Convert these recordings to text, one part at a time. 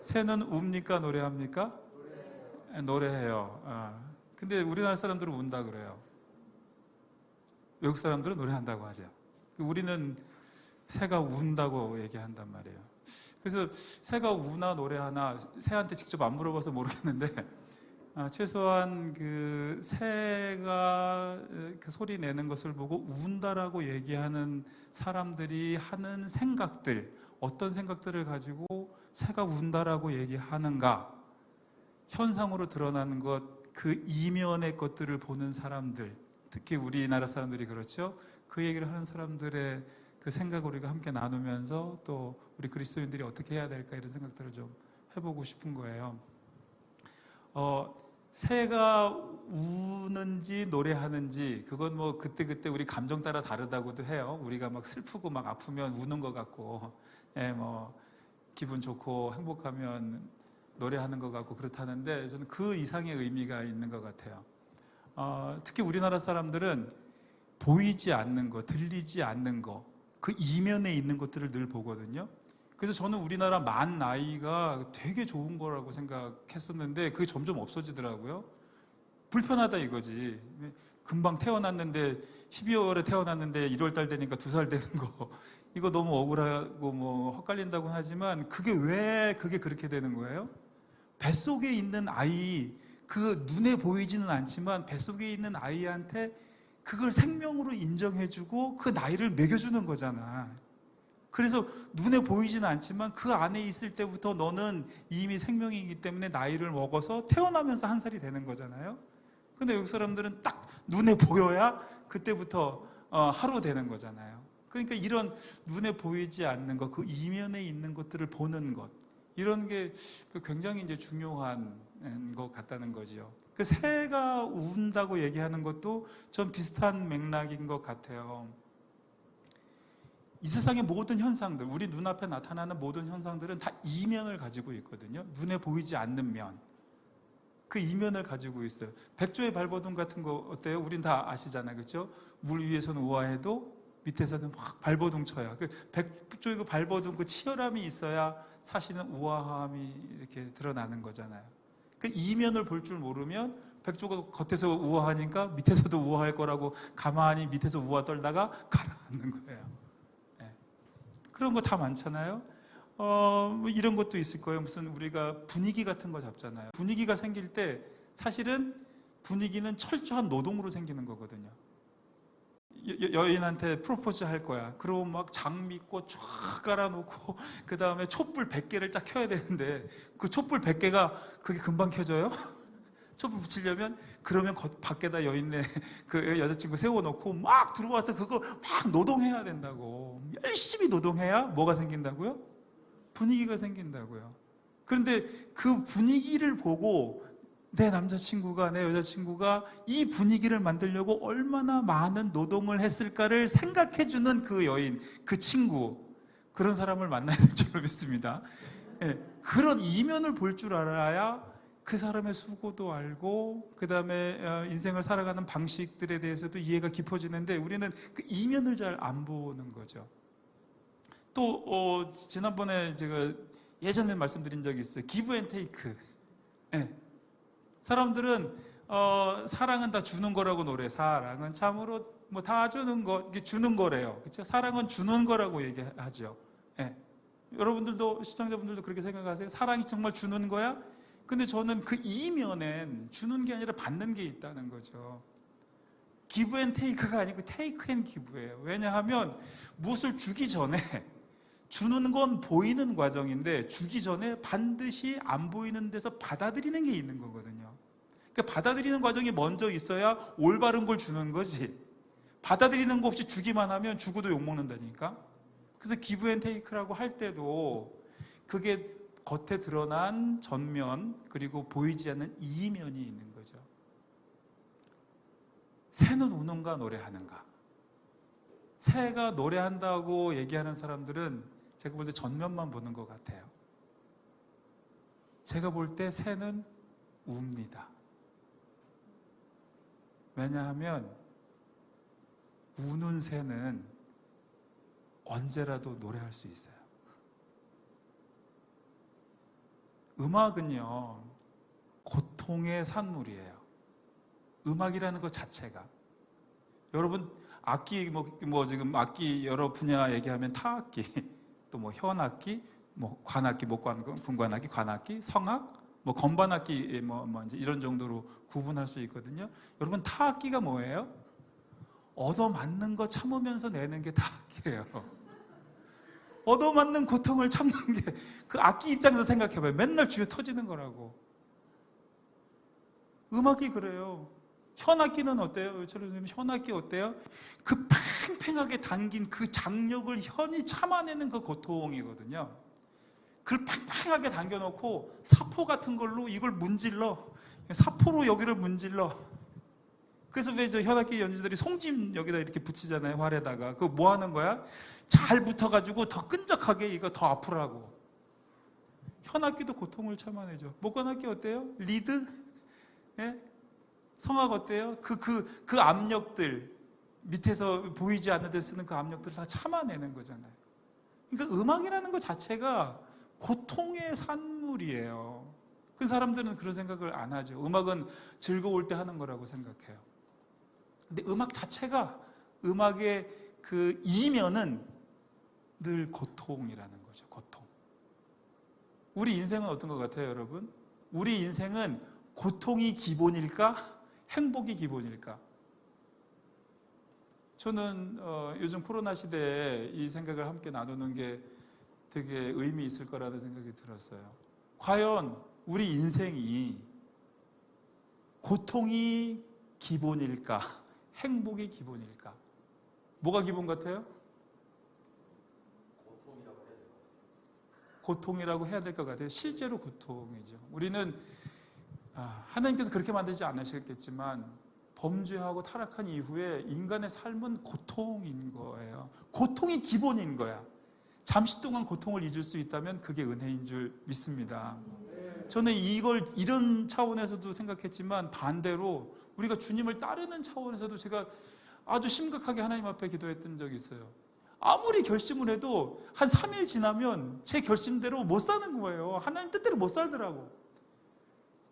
새는 웁니까 노래합니까? 노래해요. 근데 우리나라 사람들은 운다 그래요. 외국 사람들은 노래한다고 하죠. 우리는 새가 운다고 얘기한단 말이에요. 그래서 새가 우나 노래하나 새한테 직접 안 물어봐서 모르겠는데 최소한 그 새가 그 소리 내는 것을 보고 운다라고 얘기하는 사람들이 하는 생각들, 어떤 생각들을 가지고 새가 운다라고 얘기하는가, 현상으로 드러나는 것, 그 이면의 것들을 보는 사람들, 특히 우리나라 사람들이 그렇죠. 그 얘기를 하는 사람들의 그 생각을 우리가 함께 나누면서 또 우리 그리스도인들이 어떻게 해야 될까 이런 생각들을 좀 해보고 싶은 거예요. 새가 우는지 노래하는지 그건 뭐 그때그때 우리 감정 따라 다르다고도 해요. 우리가 막 슬프고 막 아프면 우는 것 같고, 뭐 기분 좋고 행복하면 노래하는 것 같고 그렇다는데, 저는 그 이상의 의미가 있는 것 같아요. 특히 우리나라 사람들은 보이지 않는 거, 들리지 않는 거, 그 이면에 있는 것들을 늘 보거든요. 그래서 저는 우리나라 만 나이가 되게 좋은 거라고 생각했었는데 그게 점점 없어지더라고요. 불편하다 이거지. 금방 태어났는데 12월에 태어났는데 1월달 되니까 2살 되는 거, 이거 너무 억울하고 뭐 헛갈린다고 하지만 그게 왜 그게 그렇게 되는 거예요? 뱃속에 있는 아이, 그 눈에 보이지는 않지만 뱃속에 있는 아이한테 그걸 생명으로 인정해주고 그 나이를 매겨주는 거잖아. 그래서 눈에 보이지는 않지만 그 안에 있을 때부터 너는 이미 생명이기 때문에 나이를 먹어서 태어나면서 1살이 되는 거잖아요. 근데 외국 사람들은 딱 눈에 보여야 그때부터 하루 되는 거잖아요. 그러니까 이런 눈에 보이지 않는 것, 그 이면에 있는 것들을 보는 것, 이런 게 굉장히 이제 중요한 것 같다는 거지요. 그 새가 운다고 얘기하는 것도 전 비슷한 맥락인 것 같아요. 이 세상의 모든 현상들, 우리 눈앞에 나타나는 모든 현상들은 다 이면을 가지고 있거든요. 눈에 보이지 않는 면, 그 이면을 가지고 있어요. 백조의 발버둥 같은 거 어때요? 우린 다 아시잖아요, 그렇죠? 물 위에서는 우아해도 밑에서는 막 발버둥 쳐요. 그 백조의 그 발버둥, 그 치열함이 있어야 사실은 우아함이 이렇게 드러나는 거잖아요. 그 이면을 볼 줄 모르면 백조가 겉에서 우아하니까 밑에서도 우아할 거라고 가만히 밑에서 우아 떨다가 가라앉는 거예요. 네. 그런 거 다 많잖아요. 뭐 이런 것도 있을 거예요. 무슨 우리가 분위기 같은 거 잡잖아요. 분위기가 생길 때 사실은 분위기는 철저한 노동으로 생기는 거거든요. 여인한테 프로포즈 할 거야. 그러면 막 장미꽃 쫙 깔아놓고 그 다음에 촛불 100개를 딱 켜야 되는데 그 촛불 100개가 그게 금방 켜져요? 촛불 붙이려면 그러면 밖에다 여인네 그 여자친구 세워놓고 막 들어와서 그거 막 노동해야 된다고. 열심히 노동해야 뭐가 생긴다고요? 분위기가 생긴다고요. 그런데 그 분위기를 보고 내 남자친구가, 내 여자친구가 이 분위기를 만들려고 얼마나 많은 노동을 했을까를 생각해주는 그 여인, 그 친구, 그런 사람을 만나야 될 줄 믿습니다. 네, 그런 이면을 볼 줄 알아야 그 사람의 수고도 알고 그 다음에 인생을 살아가는 방식들에 대해서도 이해가 깊어지는데 우리는 그 이면을 잘 안 보는 거죠. 또 지난번에 제가 예전에 말씀드린 적이 있어요. 기브 앤 테이크. 네. 사람들은 사랑은 다 주는 거라고 노래. 사랑은 참으로 뭐 다 주는 거, 이게 주는 거래요. 그렇죠? 사랑은 주는 거라고 얘기하죠. 네. 여러분들도 시청자분들도 그렇게 생각하세요? 사랑이 정말 주는 거야? 근데 저는 그 이면엔 주는 게 아니라 받는 게 있다는 거죠. 기브 앤 테이크가 아니고 테이크 앤 기브예요. 왜냐하면 무엇을 주기 전에 주는 건 보이는 과정인데 주기 전에 반드시 안 보이는 데서 받아들이는 게 있는 거거든요. 그러니까 받아들이는 과정이 먼저 있어야 올바른 걸 주는 거지. 받아들이는 거 없이 주기만 하면 주고도 욕먹는다니까. 그래서 기브 앤 테이크라고 할 때도 그게 겉에 드러난 전면 그리고 보이지 않는 이면이 있는 거죠. 새는 우는가 노래하는가. 새가 노래한다고 얘기하는 사람들은 제가 볼 때 전면만 보는 것 같아요. 제가 볼 때 새는 웁니다. 왜냐하면 우는 새는 언제라도 노래할 수 있어요. 음악은요, 고통의 산물이에요. 음악이라는 것 자체가. 여러분, 악기, 지금 악기 여러 분야 얘기하면 타악기, 또 현악기, 관악기, 분관악기, 관악기, 성악, 건반악기, 이제 이런 정도로 구분할 수 있거든요. 여러분, 타악기가 뭐예요? 얻어맞는 거 참으면서 내는 게 타악기예요. 얻어맞는 고통을 참는 게, 그 악기 입장에서 생각해봐요. 맨날 주여 터지는 거라고. 음악이 그래요. 현악기는 어때요? 현악기 어때요? 그 팽팽하게 당긴 그 장력을 현이 참아내는 그 고통이거든요. 그걸 팽팽하게 당겨놓고 사포 같은 걸로 이걸 문질러. 사포로 여기를 문질러. 그래서 왜 저 현악기 연주들이 송짐 여기다 이렇게 붙이잖아요, 활에다가. 그거 뭐 하는 거야? 잘 붙어가지고 더 끈적하게 이거 더 아프라고. 현악기도 고통을 참아내죠. 목관악기 어때요? 리드? 예? 성악 어때요? 그 압력들, 밑에서 보이지 않는 데 쓰는 그 압력들을 다 참아내는 거잖아요. 그러니까 음악이라는 것 자체가 고통의 산물이에요. 그 사람들은 그런 생각을 안 하죠. 음악은 즐거울 때 하는 거라고 생각해요. 근데 음악 자체가, 음악의 그 이면은 늘 고통이라는 거죠. 고통. 우리 인생은 어떤 것 같아요, 여러분? 우리 인생은 고통이 기본일까? 행복이 기본일까? 저는 요즘 코로나 시대에 이 생각을 함께 나누는 게 되게 의미 있을 거라는 생각이 들었어요. 과연 우리 인생이 고통이 기본일까? 행복이 기본일까? 뭐가 기본 같아요? 고통이라고 해야 될 것 같아요. 실제로 고통이죠. 우리는 하나님께서 그렇게 만들지 않으셨겠지만 범죄하고 타락한 이후에 인간의 삶은 고통인 거예요. 고통이 기본인 거야. 잠시 동안 고통을 잊을 수 있다면 그게 은혜인 줄 믿습니다. 저는 이걸 이런 차원에서도 생각했지만 반대로 우리가 주님을 따르는 차원에서도 제가 아주 심각하게 하나님 앞에 기도했던 적이 있어요. 아무리 결심을 해도 한 3일 지나면 제 결심대로 못 사는 거예요. 하나님 뜻대로 못 살더라고.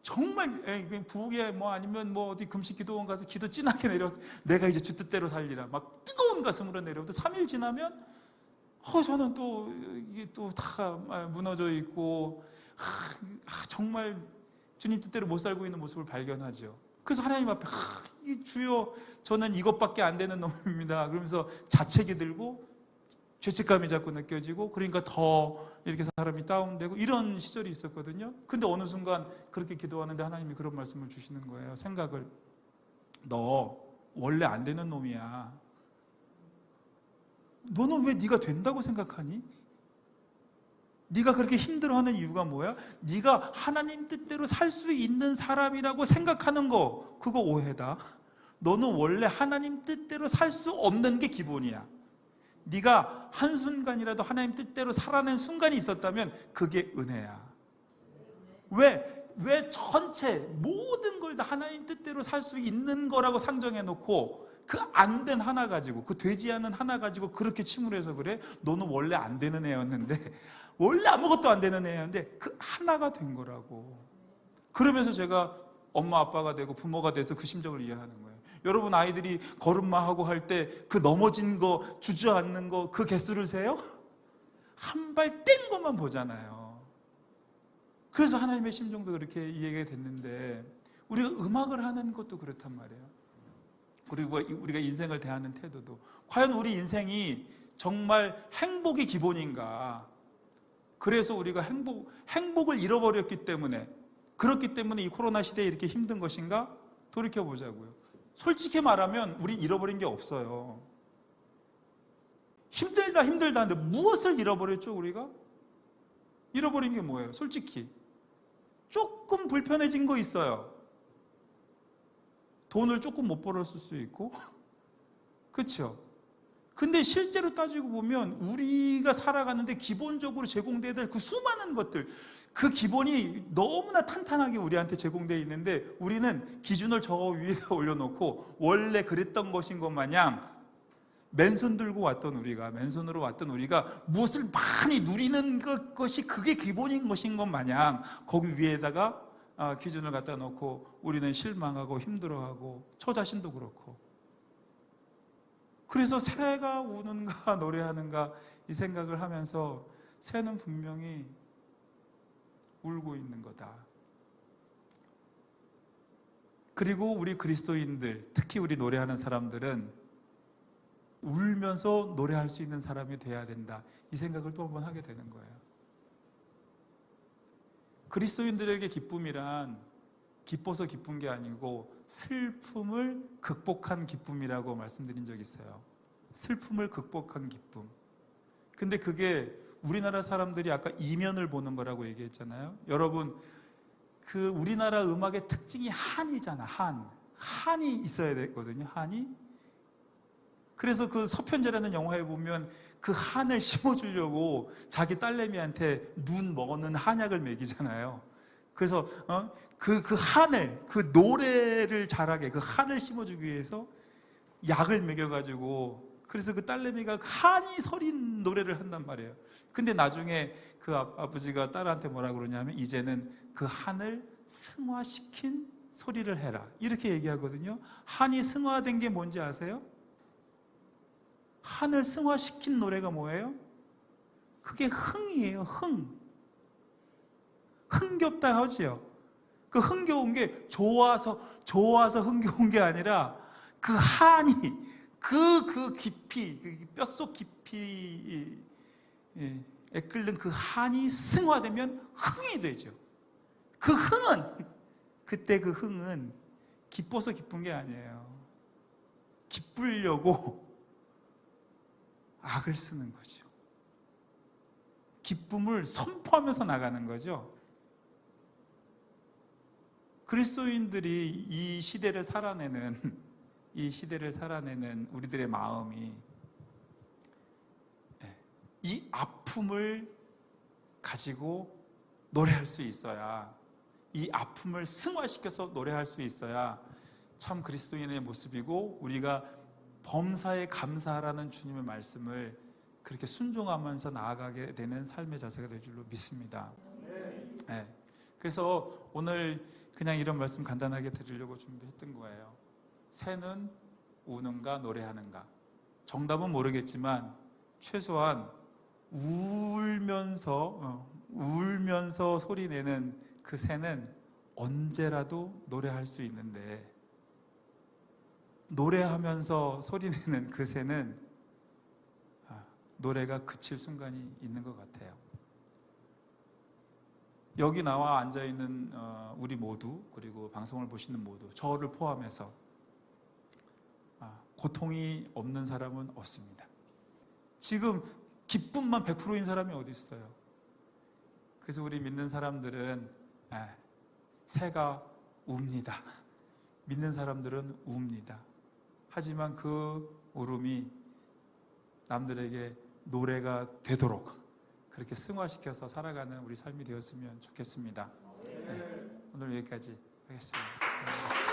정말 부엌에 아니면 어디 금식 기도원 가서 기도 진하게 내려서 내가 이제 주 뜻대로 살리라 막 뜨거운 가슴으로 내려오도 3일 지나면 저는 또 이게 또 다 무너져 있고 정말 주님 뜻대로 못 살고 있는 모습을 발견하죠. 그래서 하나님 앞에 주여 저는 이것밖에 안 되는 놈입니다. 그러면서 자책이 들고 죄책감이 자꾸 느껴지고 그러니까 더 이렇게 사람이 다운되고 이런 시절이 있었거든요. 근데 어느 순간 그렇게 기도하는데 하나님이 그런 말씀을 주시는 거예요. 생각을. 너 원래 안 되는 놈이야. 너는 왜 네가 된다고 생각하니? 네가 그렇게 힘들어하는 이유가 뭐야? 네가 하나님 뜻대로 살 수 있는 사람이라고 생각하는 거 그거 오해다. 너는 원래 하나님 뜻대로 살 수 없는 게 기본이야. 네가 한순간이라도 하나님 뜻대로 살아낸 순간이 있었다면 그게 은혜야. 왜 전체 모든 걸 다 하나님 뜻대로 살 수 있는 거라고 상정해 놓고 그 안 된 하나 가지고 그 되지 않은 하나 가지고 그렇게 침울해서 그래? 너는 원래 안 되는 애였는데 원래 아무것도 안 되는 애였는데 그 하나가 된 거라고. 그러면서 제가 엄마 아빠가 되고 부모가 돼서 그 심정을 이해하는 거예요. 여러분 아이들이 걸음마하고 할 때 그 넘어진 거 주저앉는 거 그 개수를 세요? 한 발 뗀 것만 보잖아요. 그래서 하나님의 심정도 그렇게 이해가 됐는데 우리가 음악을 하는 것도 그렇단 말이에요. 그리고 우리가 인생을 대하는 태도도 과연 우리 인생이 정말 행복이 기본인가? 그래서 우리가 행복을 잃어버렸기 때문에 그렇기 때문에 이 코로나 시대에 이렇게 힘든 것인가? 돌이켜보자고요. 솔직히 말하면 우린 잃어버린 게 없어요. 힘들다 하는데 무엇을 잃어버렸죠 우리가? 잃어버린 게 뭐예요? 솔직히 조금 불편해진 거 있어요. 돈을 조금 못 벌었을 수 있고 그렇죠? 근데 실제로 따지고 보면 우리가 살아가는데 기본적으로 제공돼야 될 그 수많은 것들 그 기본이 너무나 탄탄하게 우리한테 제공되어 있는데 우리는 기준을 저 위에다 올려놓고 원래 그랬던 것인 것 마냥 맨손으로 왔던 우리가 무엇을 많이 누리는 것이 그게 기본인 것인 것 마냥 거기 위에다가 기준을 갖다 놓고 우리는 실망하고 힘들어하고 저 자신도 그렇고, 그래서 새가 우는가 노래하는가 이 생각을 하면서 새는 분명히 울고 있는 거다. 그리고 우리 그리스도인들, 특히 우리 노래하는 사람들은 울면서 노래할 수 있는 사람이 돼야 된다, 이 생각을 또 한 번 하게 되는 거예요. 그리스도인들에게 기쁨이란 기뻐서 기쁜 게 아니고 슬픔을 극복한 기쁨이라고 말씀드린 적이 있어요. 슬픔을 극복한 기쁨. 근데 그게 우리나라 사람들이 아까 이면을 보는 거라고 얘기했잖아요. 여러분, 그 우리나라 음악의 특징이 한이잖아. 한이 있어야 되거든요. 한이. 그래서 그 서편제라는 영화에 보면 그 한을 심어주려고 자기 딸내미한테 눈 먹는 한약을 먹이잖아요. 그래서 그 한을, 그 노래를 잘하게 그 한을 심어주기 위해서 약을 먹여가지고, 그래서 그 딸내미가 한이 서린 노래를 한단 말이에요. 근데 나중에 그 아버지가 딸한테 뭐라 그러냐면, 이제는 그 한을 승화시킨 소리를 해라, 이렇게 얘기하거든요. 한이 승화된 게 뭔지 아세요? 한을 승화시킨 노래가 뭐예요? 그게 흥이에요. 흥겹다 하지요. 그 흥겨운 게 좋아서 흥겨운 게 아니라 그 한이, 그 깊이, 그 뼛속 깊이 에 끓는 그 한이 승화되면 흥이 되죠. 그때 그 흥은 기뻐서 기쁜 게 아니에요. 기쁘려고 악을 쓰는 거죠. 기쁨을 선포하면서 나가는 거죠. 그리스도인들이 이 시대를 살아내는 우리들의 마음이 이 아픔을 가지고 노래할 수 있어야, 이 아픔을 승화시켜서 노래할 수 있어야 참 그리스도인의 모습이고, 우리가 범사에 감사하라는 주님의 말씀을 그렇게 순종하면서 나아가게 되는 삶의 자세가 될 줄로 믿습니다. 네. 그래서 오늘 그냥 이런 말씀 간단하게 드리려고 준비했던 거예요. 새는 우는가 노래하는가? 정답은 모르겠지만 최소한 울면서 소리내는 그 새는 언제라도 노래할 수 있는데, 노래하면서 소리내는 그 새는 노래가 그칠 순간이 있는 것 같아요. 여기 나와 앉아있는 우리 모두, 그리고 방송을 보시는 모두, 저를 포함해서 고통이 없는 사람은 없습니다. 지금 기쁨만 100%인 사람이 어디 있어요? 그래서 우리 믿는 사람들은 새가 웁니다. 믿는 사람들은 웁니다. 하지만 그 울음이 남들에게 노래가 되도록 그렇게 승화시켜서 살아가는 우리 삶이 되었으면 좋겠습니다. 네, 오늘 여기까지 하겠습니다.